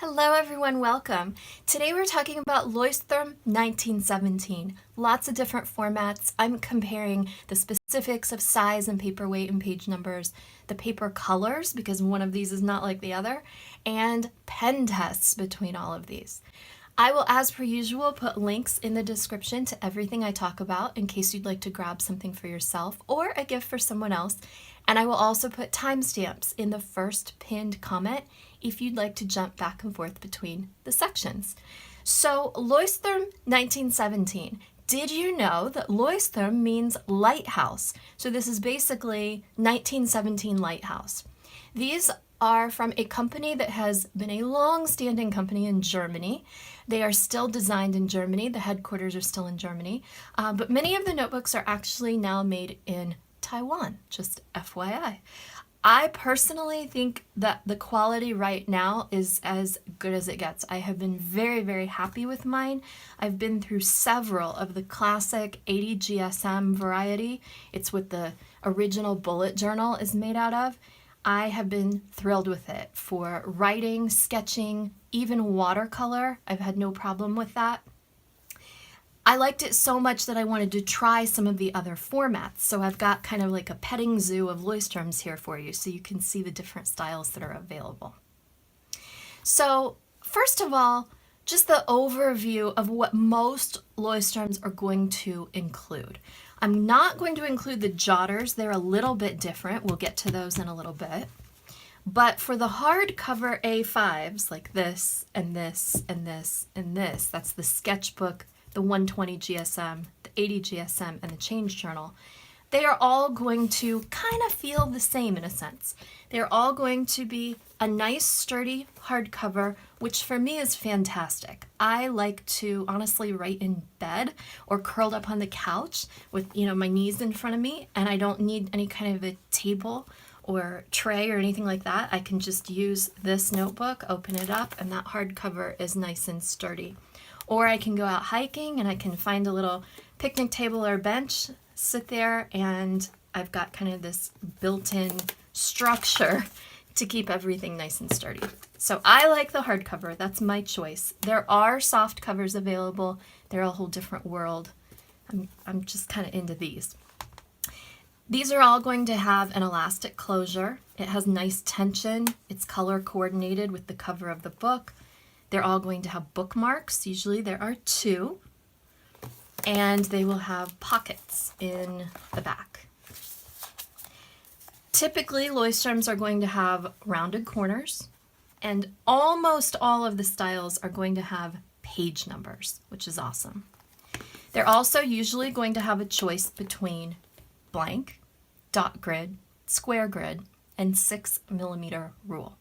Hello everyone, welcome. Today we're talking about Leuchtturm1917. Lots of different formats. I'm comparing the specifics of size and paper weight and page numbers, the paper colors, because one of these is not like the other, and pen tests between all of these. I will, as per usual, put links in the description to everything I talk about in case you'd like to grab something for yourself or a gift for someone else. And I will also put timestamps in the first pinned comment if you'd like to jump back and forth between the sections. So Leuchtturm1917. Did you know that Leuchtturm means lighthouse? So this is basically 1917 lighthouse. These are from a company that has been a long-standing company in Germany. They are still designed in Germany. The headquarters are still in Germany. But many of the notebooks are actually now made in Taiwan, just FYI. I personally think that the quality right now is as good as it gets. I have been very, very happy with mine. I've been through several of the classic 80 GSM variety. It's what the original bullet journal is made out of. I have been thrilled with it for writing, sketching, even watercolor. I've had no problem with that. I liked it so much that I wanted to try some of the other formats. So I've got kind of like a petting zoo of Leuchtturms here for you so you can see the different styles that are available. So first of all, just the overview of what most Leuchtturms are going to include. I'm not going to include the Jotters. They're a little bit different. We'll get to those in a little bit. But for the hardcover A5s, like this and this and this and this, that's the Sketchbook, the 120 GSM, the 80 GSM, and the Change Journal, they are all going to kind of feel the same in a sense. They're all going to be a nice, sturdy hardcover, which for me is fantastic. I like to honestly write in bed or curled up on the couch with, my knees in front of me, and I don't need any kind of a table or tray or anything like that. I can just use this notebook, open it up, and that hardcover is nice and sturdy. Or I can go out hiking and I can find a little picnic table or bench, sit there, and I've got kind of this built-in structure to keep everything nice and sturdy. So I like the hardcover. That's my choice. There are soft covers available. They're a whole different world. I'm just kind of into these. These are all going to have an elastic closure. It has nice tension. It's color coordinated with the cover of the book. They're all going to have bookmarks. Usually there are 2. And they will have pockets in the back. Typically, Leuchtturms are going to have rounded corners, and almost all of the styles are going to have page numbers, which is awesome. They're also usually going to have a choice between blank, dot grid, square grid, and 6mm rule.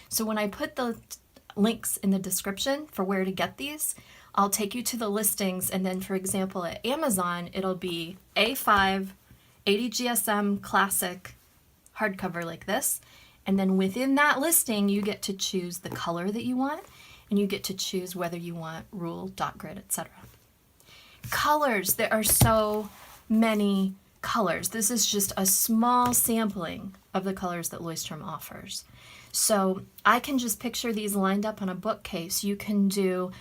So when I put the links in the description for where to get these, I'll take you to the listings, and then for example at Amazon it'll be A5 80 GSM classic hardcover like this, and then within that listing you get to choose the color that you want, and you get to choose whether you want rule, dot grid, etc. Colors, there are so many colors. This is just a small sampling of the colors that Leuchtturm offers. So I can just picture these lined up on a bookcase. You can do,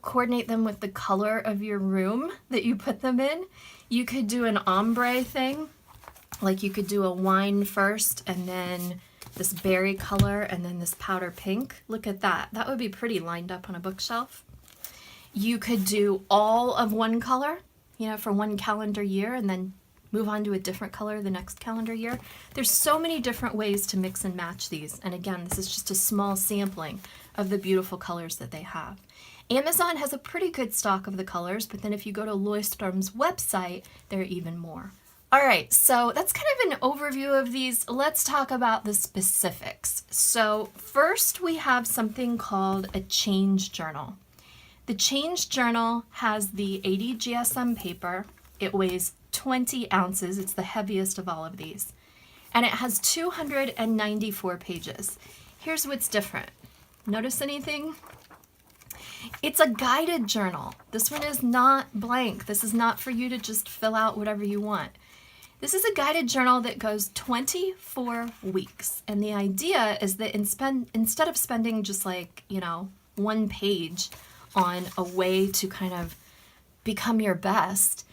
coordinate them with the color of your room that you put them in. You could do an ombre thing, like you could do a wine first and then this berry color and then this powder pink. Look at that. That would be pretty lined up on a bookshelf. You could do all of one color, for one calendar year, and then move on to a different color the next calendar year. There's so many different ways to mix and match these. And again, this is just a small sampling of the beautiful colors that they have. Amazon has a pretty good stock of the colors, but then if you go to Leuchtturm's website, there are even more. All right, so that's kind of an overview of these. Let's talk about the specifics. So first we have something called a change journal. The change journal has the 80 GSM paper. It weighs 20 ounces. It's the heaviest of all of these. And it has 294 pages. Here's what's different. Notice anything? It's a guided journal. This one is not blank. This is not for you to just fill out whatever you want. This is a guided journal that goes 24 weeks. And the idea is that instead of spending just like, one page on a way to kind of become your best,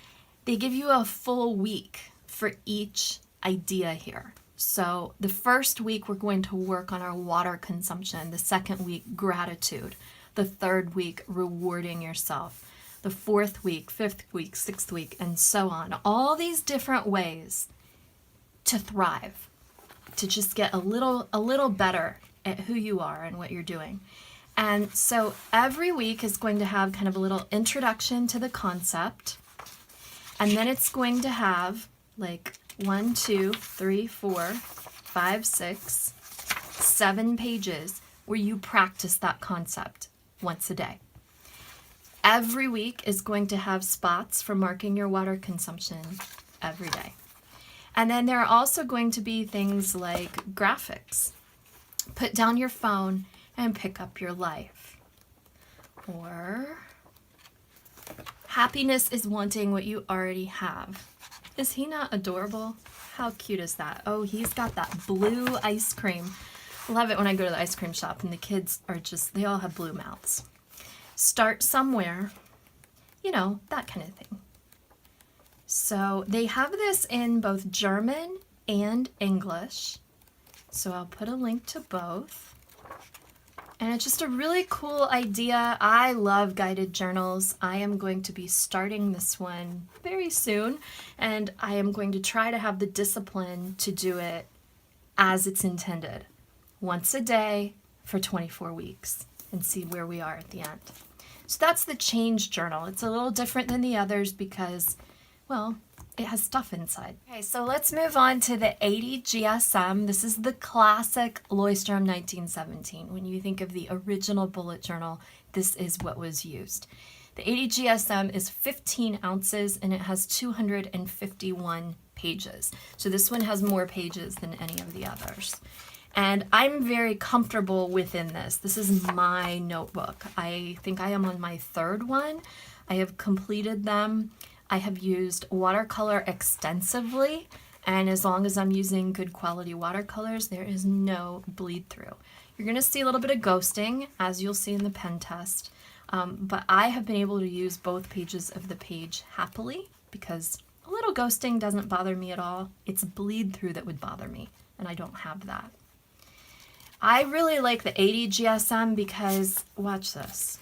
they give you a full week for each idea here. So the first week we're going to work on our water consumption, the second week gratitude, the third week rewarding yourself, the fourth week, fifth week, sixth week, and so on. All these different ways to thrive, to just get a little better at who you are and what you're doing. And so every week is going to have kind of a little introduction to the concept, and then it's going to have like 1, 2, 3, 4, 5, 6, 7 pages where you practice that concept once a day. Every week is going to have spots for marking your water consumption every day. And then there are also going to be things like graphics. Put down your phone and pick up your life. Or happiness is wanting what you already have. Is he not adorable? How cute is that? Oh, he's got that blue ice cream. I love it when I go to the ice cream shop and the kids are they all have blue mouths. Start somewhere, that kind of thing. So they have this in both German and English. So I'll put a link to both. And it's just a really cool idea. I love guided journals. I am going to be starting this one very soon, and I am going to try to have the discipline to do it as it's intended, once a day for 24 weeks, and see where we are at the end. So that's the change journal. It's a little different than the others because, well, it has stuff inside. Okay, so let's move on to the 80 GSM. This is the classic Leuchtturm 1917. When you think of the original bullet journal, this is what was used. The 80 GSM is 15 ounces and it has 251 pages. So this one has more pages than any of the others. And I'm very comfortable within this. This is my notebook. I think I am on my third one. I have completed them. I have used watercolor extensively, and as long as I'm using good quality watercolors, there is no bleed through. You're going to see a little bit of ghosting, as you'll see in the pen test, but I have been able to use both pages of the page happily because a little ghosting doesn't bother me at all. It's bleed through that would bother me, and I don't have that. I really like the 80 GSM because, watch this,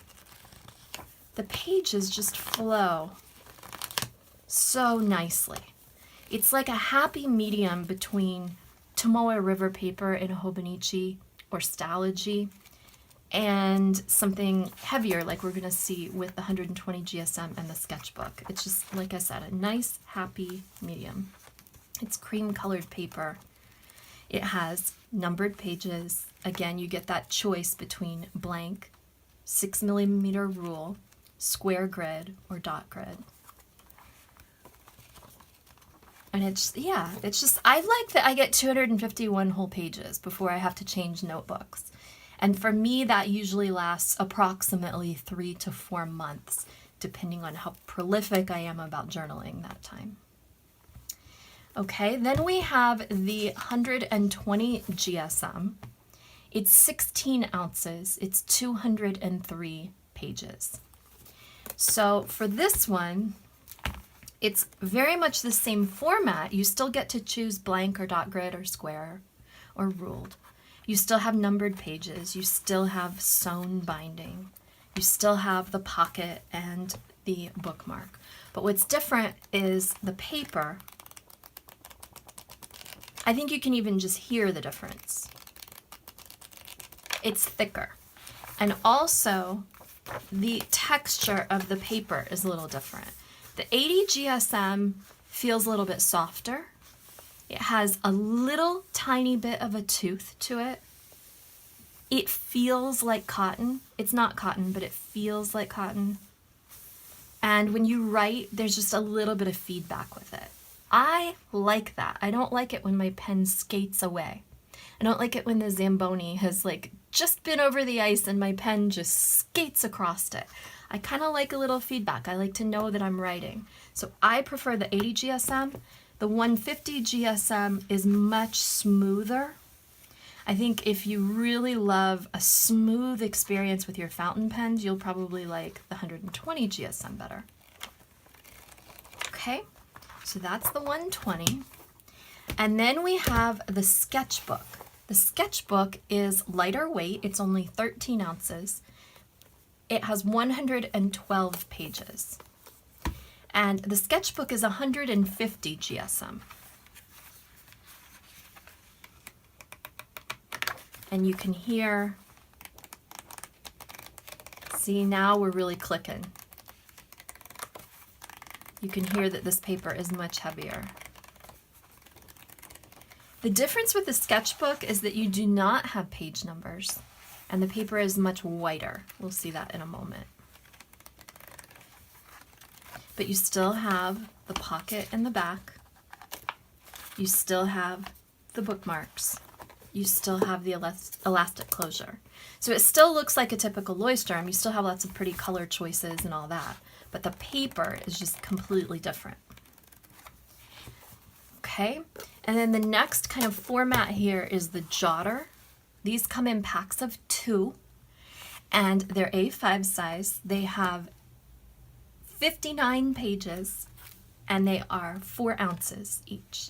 the pages just flow so nicely. It's like a happy medium between Tomoe River paper in Hobonichi or Stalogy and something heavier like we're going to see with the 120 GSM and the Sketchbook. It's just, like I said, a nice happy medium. It's cream colored paper. It has numbered pages. Again, you get that choice between blank, 6mm rule, square grid, or dot grid. And it's just, I like that I get 251 whole pages before I have to change notebooks. And for me, that usually lasts approximately 3 to 4 months, depending on how prolific I am about journaling that time. Okay, then we have the 120 GSM. It's 16 ounces. It's 203 pages. So for this one, it's very much the same format. You still get to choose blank or dot grid or square or ruled. You still have numbered pages. You still have sewn binding. You still have the pocket and the bookmark. But what's different is the paper. I think you can even just hear the difference. It's thicker. And also, the texture of the paper is a little different. The 80 GSM feels a little bit softer. It has a little tiny bit of a tooth to it. It feels like cotton. It's not cotton, but it feels like cotton. And when you write, there's just a little bit of feedback with it. I like that. I don't like it when my pen skates away. I don't like it when the Zamboni has just been over the ice and my pen just skates across it. I kind of like a little feedback. I like to know that I'm writing. So I prefer the 80 GSM The 150 GSM is much smoother. I think if you really love a smooth experience with your fountain pens, you'll probably like the 120 GSM better. Okay, so that's the 120. And then we have the Sketchbook. The Sketchbook is lighter weight. It's only 13 ounces. It has 112 pages. And the Sketchbook is 150 GSM. And you can hear, see, now we're really clicking. You can hear that this paper is much heavier. The difference with the Sketchbook is that you do not have page numbers, and the paper is much whiter. We'll see that in a moment. But you still have the pocket in the back. You still have the bookmarks. You still have the elastic closure. So it still looks like a typical Leuchtturm. You still have lots of pretty color choices and all that, but the paper is just completely different. Okay, and then the next kind of format here is the Jotter. These come in packs of 2, and they're A5 size. They have 59 pages, and they are 4 ounces each.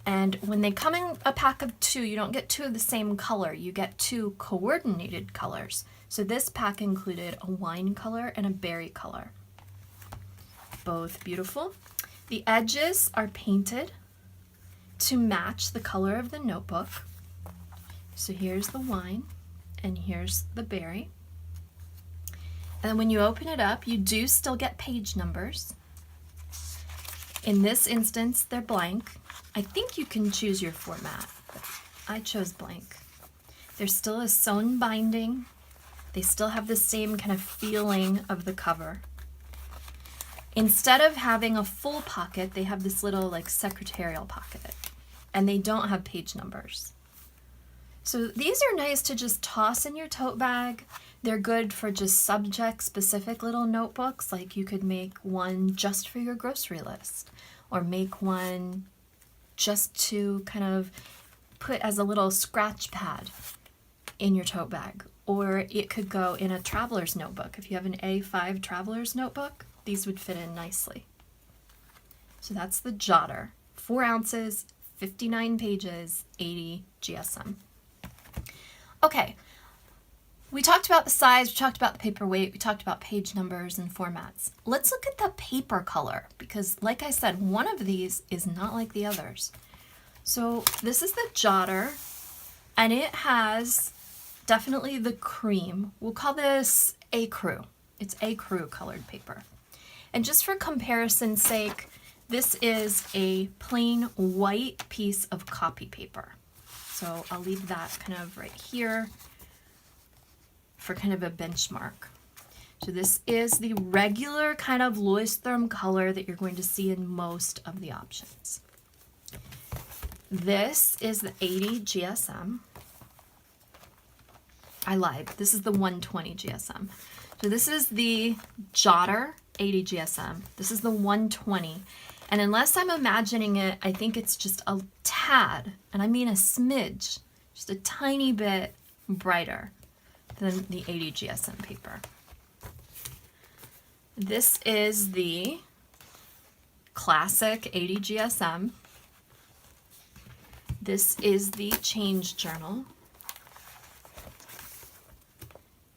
And when they come in a pack of 2, you don't get 2 of the same color. You get 2 coordinated colors. So this pack included a wine color and a berry color. Both beautiful. The edges are painted to match the color of the notebook. So here's the wine, and here's the berry. And then when you open it up, you do still get page numbers. In this instance, they're blank. I think you can choose your format, but I chose blank. There's still a sewn binding. They still have the same kind of feeling of the cover. Instead of having a full pocket, they have this little like secretarial pocket, and they don't have page numbers. So these are nice to just toss in your tote bag. They're good for just subject-specific little notebooks, like you could make one just for your grocery list, or make one just to kind of put as a little scratch pad in your tote bag. Or it could go in a traveler's notebook. If you have an A5 traveler's notebook, these would fit in nicely. So that's the Jotter. 4 ounces, 59 pages, 80 GSM. Okay, we talked about the size, we talked about the paper weight, we talked about page numbers and formats. Let's look at the paper color, because like I said, one of these is not like the others. So this is the Jotter, and it has definitely the cream. We'll call this ecru. It's ecru colored paper. And just for comparison's sake, this is a plain white piece of copy paper. So I'll leave that kind of right here for kind of a benchmark. So this is the regular kind of Leuchtturm color that you're going to see in most of the options. This is the 80 GSM. I lied, this is the 120 GSM. So this is the Jotter 80 GSM. This is the 120. And unless I'm imagining it, I think it's just a tad, and I mean a smidge, just a tiny bit brighter than the 80 GSM paper. This is the classic 80 GSM. This is the change journal.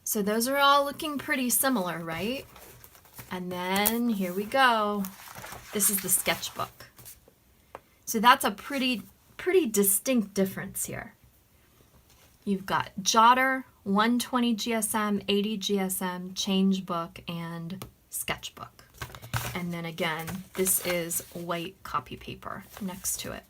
So those are all looking pretty similar, right? And then here we go. This is the Sketchbook. So that's a pretty distinct difference here. You've got Jotter, 120 GSM, 80 GSM, change book, and Sketchbook. And then again, this is white copy paper next to it.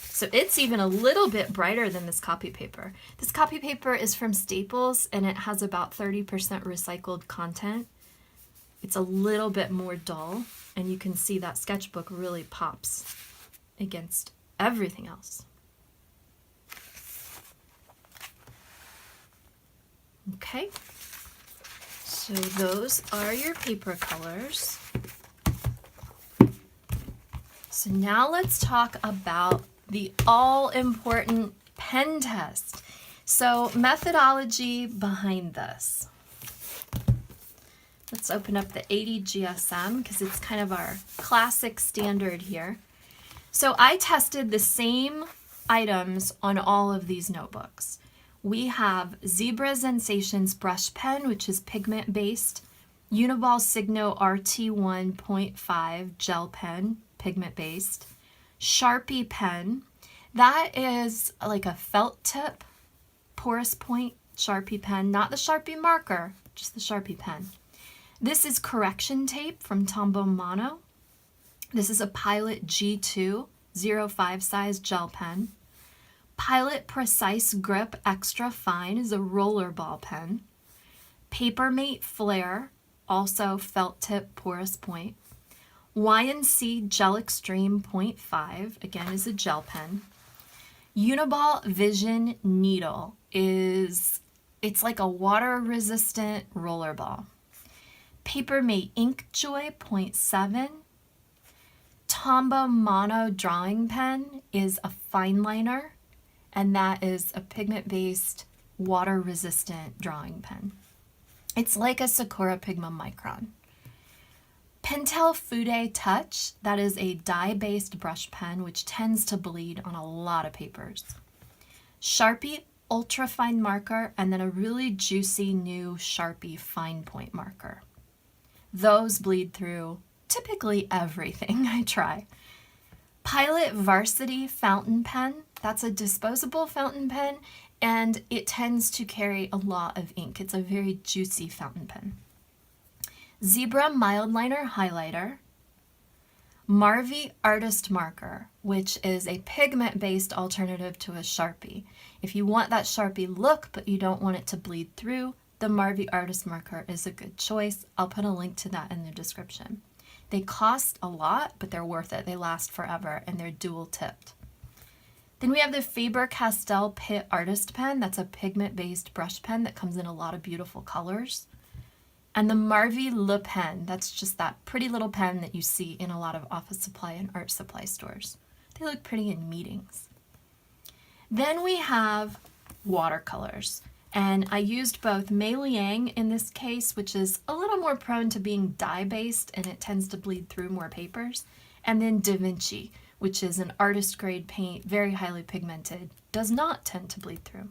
So it's even a little bit brighter than this copy paper. This copy paper is from Staples, and it has about 30% recycled content. It's a little bit more dull, and you can see that Sketchbook really pops against everything else. Okay, so those are your paper colors. So now let's talk about the all-important pen test. So methodology behind this. Let's open up the 80 GSM because it's kind of our classic standard here. So I tested the same items on all of these notebooks. We have Zebra Sensations brush pen, which is pigment-based, Uniball Signo RT1.5 gel pen, pigment-based, Sharpie pen, that is like a felt tip, porous point Sharpie pen, not the Sharpie marker, just the Sharpie pen. This is correction tape from Tombow Mono. This is a Pilot G2 05 size gel pen. Pilot Precise Grip Extra Fine is a roller ball pen. Papermate Flare, also felt tip porous point. Y&C Gel Extreme 0.5, again is a gel pen. Uniball Vision Needle it's like a water resistant roller ball. Papermate Ink Joy 0.7. Tombow Mono Drawing Pen is a fine liner, and that is a pigment-based, water-resistant drawing pen. It's like a Sakura Pigma Micron. Pentel Fude Touch, that is a dye-based brush pen, which tends to bleed on a lot of papers. Sharpie Ultra Fine Marker, and then a really juicy new Sharpie Fine Point Marker. Those bleed through typically everything I try. Pilot Varsity Fountain Pen, that's a disposable fountain pen, and it tends to carry a lot of ink. It's a very juicy fountain pen. Zebra Mild Liner Highlighter. Marvy Artist Marker, which is a pigment-based alternative to a Sharpie. If you want that Sharpie look, but you don't want it to bleed through, the Marvy Artist Marker is a good choice. I'll put a link to that in the description. They cost a lot, but they're worth it. They last forever, and they're dual-tipped. Then we have the Faber-Castell Pitt Artist Pen. That's a pigment-based brush pen that comes in a lot of beautiful colors. And the Marvy Le Pen, that's just that pretty little pen that you see in a lot of office supply and art supply stores. They look pretty in meetings. Then we have watercolors. And I used both Mei Liang in this case, which is a little more prone to being dye-based and it tends to bleed through more papers, and then Da Vinci, which is an artist grade paint, very highly pigmented, does not tend to bleed through.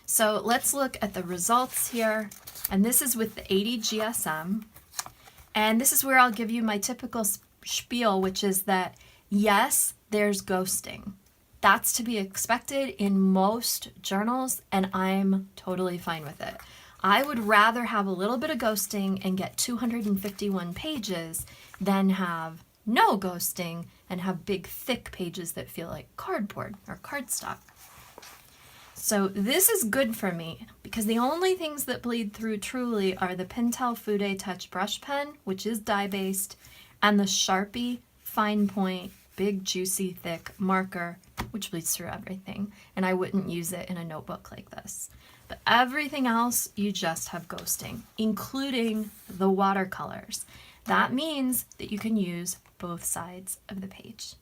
So let's look at the results here, and this is with the 80 GSM, and this is where I'll give you my typical spiel, which is that yes, there's ghosting. That's to be expected in most journals, and I'm totally fine with it. I would rather have a little bit of ghosting and get 251 pages than have no ghosting and have big, thick pages that feel like cardboard or cardstock. So this is good for me because the only things that bleed through truly are the Pentel Fude Touch brush pen, which is dye-based, and the Sharpie Fine Point big, juicy, thick marker, which bleeds through everything, and I wouldn't use it in a notebook like this. But everything else, you just have ghosting, including the watercolors. That means that you can use both sides of the page.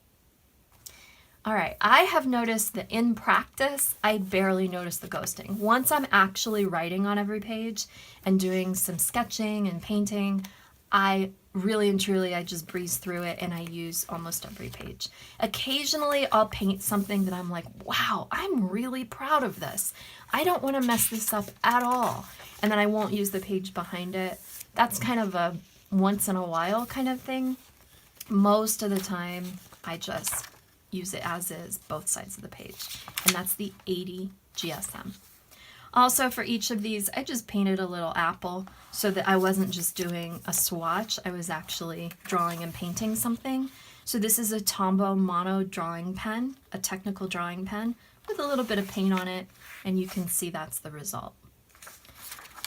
All right, I have noticed that in practice, I barely notice the ghosting. Once I'm actually writing on every page and doing some sketching and painting, I really and truly, I just breeze through it and I use almost every page. Occasionally, I'll paint something that I'm like, wow, I'm really proud of this. I don't want to mess this up at all. And then I won't use the page behind it. That's kind of a once in a while kind of thing. Most of the time, I just use it as is, both sides of the page. And that's the 80 GSM. Also, for each of these, I just painted a little apple so that I wasn't just doing a swatch. I was actually drawing and painting something. So this is a Tombow Mono drawing pen, a technical drawing pen with a little bit of paint on it, and you can see that's the result.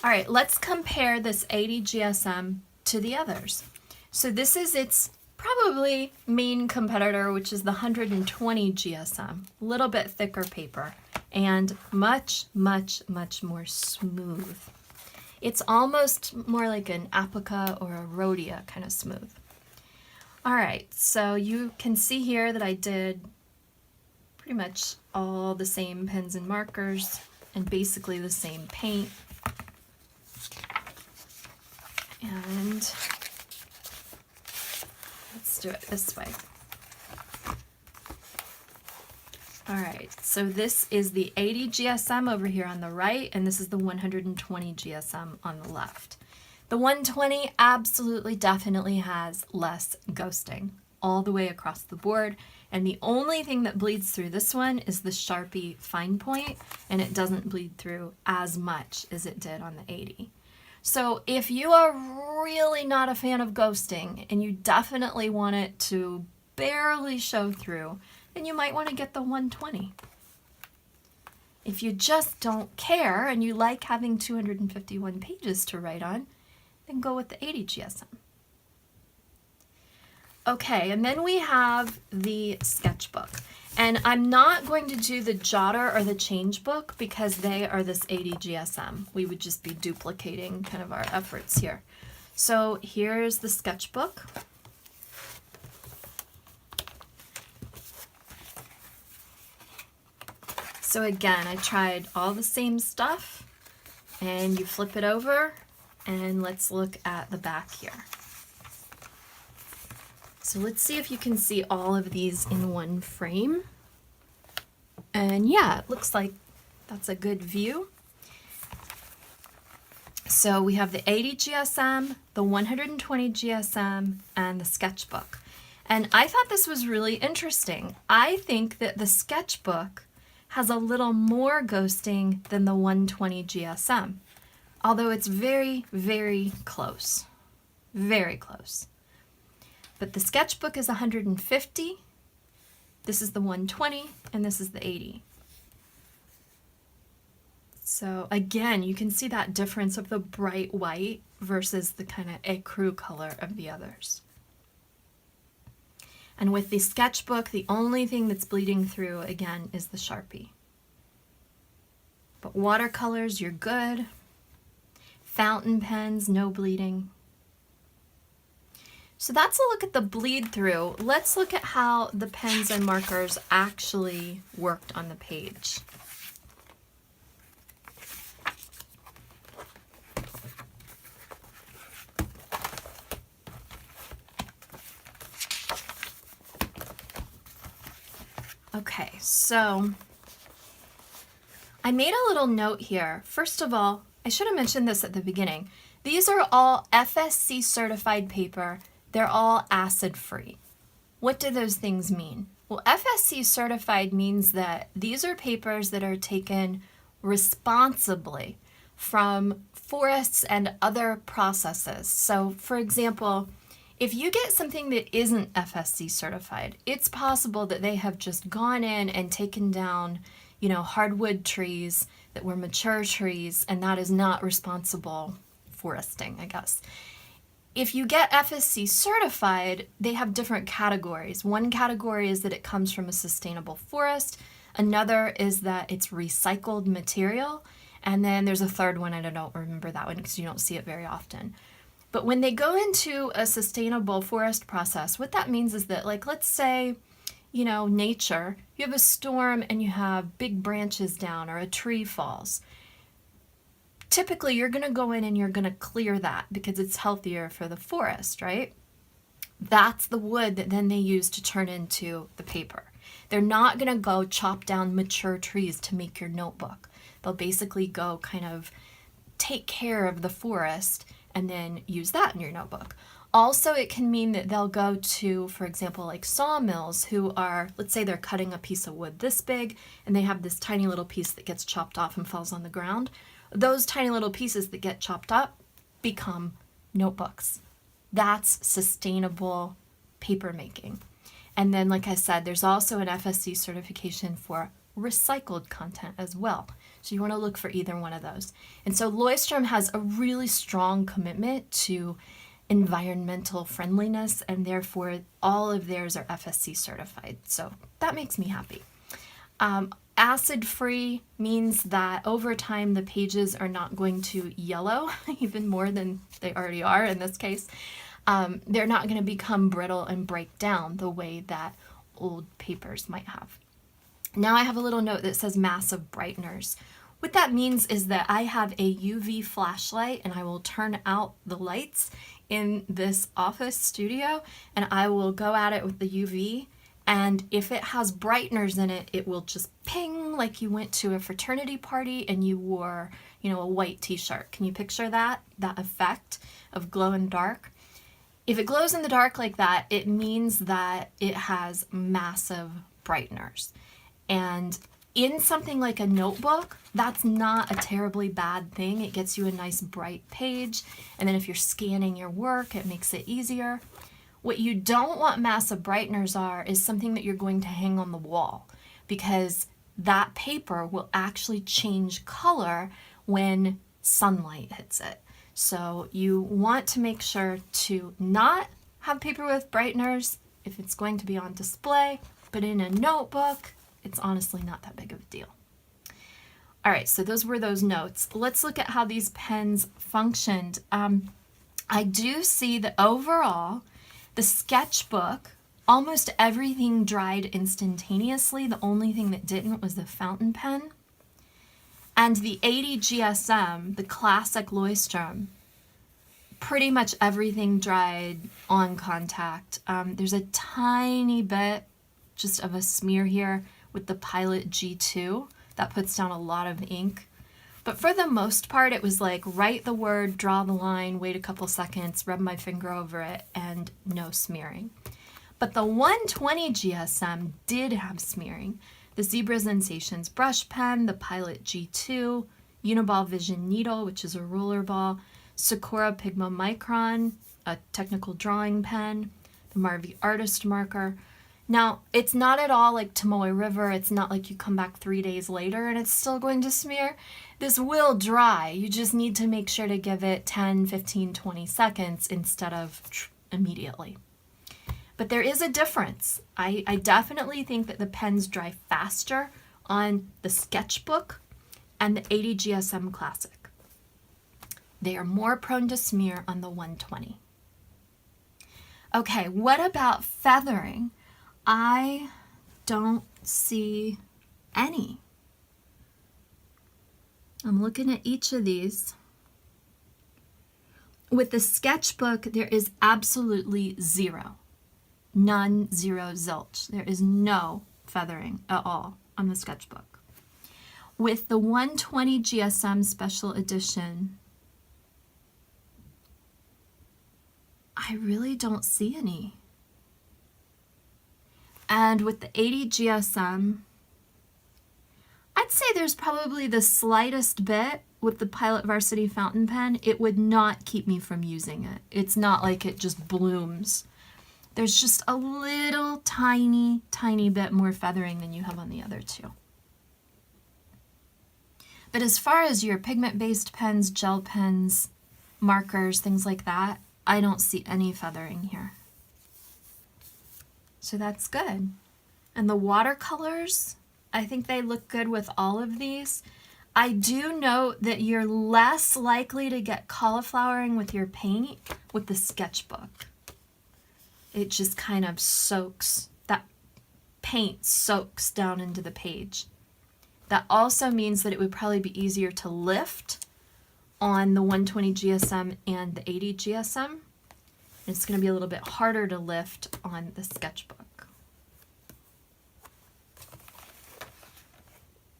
All right, let's compare this 80 GSM to the others. So this is its probably main competitor, which is the 120 GSM, a little bit thicker paper and much, much, much more smooth. It's almost more like an Apica or a Rhodia kind of smooth. All right, so you can see here that I did pretty much all the same pens and markers and basically the same paint. And let's do it this way. All right, so this is the 80 GSM over here on the right, and this is the 120 GSM on the left. The 120 absolutely definitely has less ghosting all the way across the board, and the only thing that bleeds through this one is the Sharpie fine point, and it doesn't bleed through as much as it did on the 80. So if you are really not a fan of ghosting and you definitely want it to barely show through, then you might want to get the 120. If you just don't care and you like having 251 pages to write on, then go with the 80 GSM. Okay, and then we have the sketchbook. And I'm not going to do the Jotter or the change book because they are this 80 GSM. We would just be duplicating kind of our efforts here. So here's the sketchbook. So again, I tried all the same stuff, and you flip it over, and let's look at the back here. So let's see if you can see all of these in one frame. And yeah, it looks like that's a good view. So we have the 80 GSM, the 120 GSM, and the sketchbook. And I thought this was really interesting. I think that the sketchbook has a little more ghosting than the 120 GSM, although it's very, very close. Very close. But the sketchbook is 150, this is the 120, and this is the 80. So again, you can see that difference of the bright white versus the kind of ecru color of the others. And with the sketchbook, the only thing that's bleeding through, again, is the Sharpie. But watercolors, you're good. Fountain pens, no bleeding. So that's a look at the bleed through. Let's look at how the pens and markers actually worked on the page. Okay, so I made a little note here. First of all, I should have mentioned this at the beginning. These are all FSC certified paper. They're all acid-free. What do those things mean? Well, FSC certified means that these are papers that are taken responsibly from forests and other processes. So, for example, if you get something that isn't FSC certified, it's possible that they have just gone in and taken down, you know, hardwood trees that were mature trees, and that is not responsible foresting, I guess. If you get FSC certified, they have different categories. One category is that it comes from a sustainable forest. Another is that it's recycled material. And then there's a third one, and I don't remember that one because you don't see it very often. But when they go into a sustainable forest process, what that means is that, like, let's say, you know, nature, you have a storm and you have big branches down or a tree falls. Typically, you're going to go in and you're going to clear that because it's healthier for the forest, right? That's the wood that then they use to turn into the paper. They're not going to go chop down mature trees to make your notebook. They'll basically go kind of take care of the forest and then use that in your notebook. Also, it can mean that they'll go to, for example, like sawmills who are, let's say they're cutting a piece of wood this big and they have this tiny little piece that gets chopped off and falls on the ground. Those tiny little pieces that get chopped up become notebooks. That's sustainable paper making. And then, like I said, there's also an FSC certification for recycled content as well. So you want to look for either one of those. And so Leuchtturm has a really strong commitment to environmental friendliness, and therefore all of theirs are FSC certified. So that makes me happy. Acid-free means that over time the pages are not going to yellow even more than they already are in this case. they're not going to become brittle and break down the way that old papers might have. Now I have a little note that says massive brighteners. What that means is that I have a UV flashlight and I will turn out the lights in this office studio and I will go at it with the UV, and if it has brighteners in it, it will just ping like you went to a fraternity party and you wore, a white t-shirt. Can you picture that effect of glow in the dark? If it glows in the dark like that, it means that it has massive brighteners. And in something like a notebook, that's not a terribly bad thing. It gets you a nice bright page. And then if you're scanning your work, it makes it easier. What you don't want massive brighteners are is something that you're going to hang on the wall, because that paper will actually change color when sunlight hits it. So you want to make sure to not have paper with brighteners if it's going to be on display, but in a notebook, it's honestly not that big of a deal. All right, so those were those notes. Let's look at how these pens functioned. I do see that overall, the Sketchbook, almost everything dried instantaneously. The only thing that didn't was the fountain pen. And the 80 GSM, the classic Leuchtturm, pretty much everything dried on contact. There's a tiny bit just of a smear here with the Pilot G2. That puts down a lot of ink. But for the most part, it was like write the word, draw the line, wait a couple seconds, rub my finger over it, and no smearing. But the 120 GSM did have smearing. The Zebra Sensations brush pen, the Pilot G2, Uniball Vision needle, which is a roller ball, Sakura Pigma Micron, a technical drawing pen, the Marvy Artist marker. Now, it's not at all like Tomoe River. It's not like you come back 3 days later and it's still going to smear. This will dry. You just need to make sure to give it 10, 15, 20 seconds instead of immediately. But there is a difference. I definitely think that the pens dry faster on the Sketchbook and the 80 GSM Classic. They are more prone to smear on the 120. Okay, what about feathering? I don't see any. I'm looking at each of these. With the Sketchbook, there is absolutely zero. None, zero, zilch. There is no feathering at all on the Sketchbook. With the 120 GSM Special Edition, I really don't see any. And with the 80 GSM, I'd say there's probably the slightest bit with the Pilot Varsity fountain pen. It would not keep me from using it. It's not like it just blooms. There's just a little tiny, tiny bit more feathering than you have on the other two. But as far as your pigment-based pens, gel pens, markers, things like that, I don't see any feathering here. So that's good. And the watercolors, I think they look good with all of these. I do note that you're less likely to get cauliflowering with your paint with the Sketchbook. It just kind of soaks, that paint soaks down into the page. That also means that it would probably be easier to lift on the 120 GSM and the 80 GSM. It's going to be a little bit harder to lift on the Sketchbook.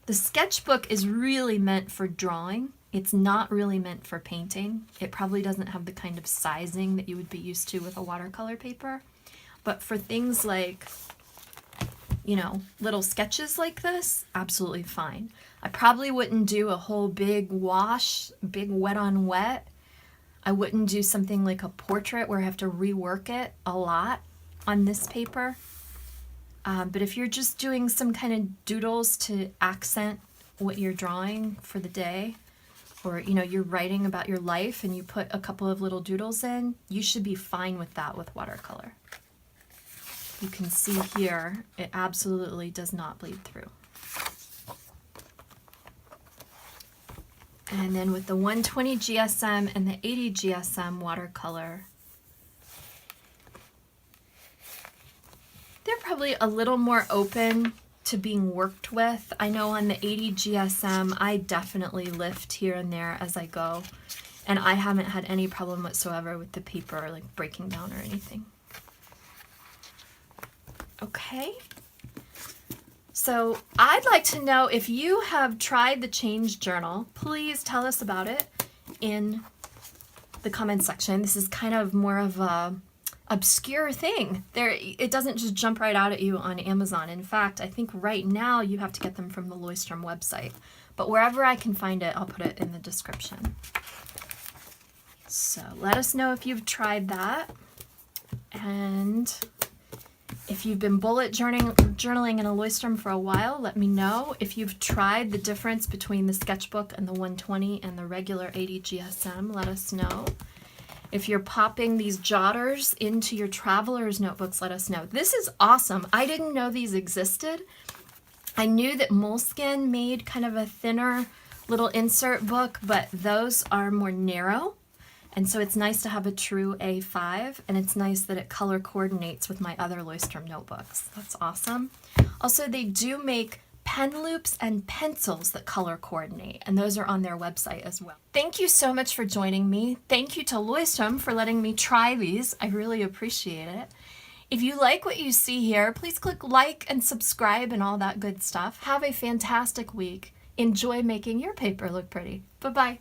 The Sketchbook is really meant for drawing. It's not really meant for painting. It probably doesn't have the kind of sizing that you would be used to with a watercolor paper. But for things like, little sketches like this, absolutely fine. I probably wouldn't do a whole big wash, big wet on wet. I wouldn't do something like a portrait where I have to rework it a lot on this paper. But if you're just doing some kind of doodles to accent what you're drawing for the day, or you're writing about your life and you put a couple of little doodles in, you should be fine with that with watercolor. You can see here, it absolutely does not bleed through. And then with the 120 GSM and the 80 GSM watercolor, probably a little more open to being worked with. I know on the 80 GSM, I definitely lift here and there as I go, and I haven't had any problem whatsoever with the paper like breaking down or anything. Okay. So I'd like to know if you have tried the change journal. Please tell us about it in the comments section. This is kind of more of a obscure thing. It doesn't just jump right out at you on Amazon. In fact, I think right now you have to get them from the Leuchtturm website. But wherever I can find it, I'll put it in the description. So let us know if you've tried that. And if you've been bullet journaling in a Leuchtturm for a while, let me know. If you've tried the difference between the Sketchbook and the 120 and the regular 80 GSM, let us know. If you're popping these Jotters into your traveler's notebooks, let us know. This is awesome. I didn't know these existed. I knew that Moleskine made kind of a thinner little insert book, but those are more narrow. And so it's nice to have a true A5, and it's nice that it color coordinates with my other Leuchtturm notebooks. That's awesome. Also, they do make pen loops and pencils that color coordinate, and those are on their website as well. Thank you so much for joining me. Thank you to Leuchtturm for letting me try these. I really appreciate it. If you like what you see here, please click like and subscribe and all that good stuff. Have a fantastic week. Enjoy making your paper look pretty. Bye-bye.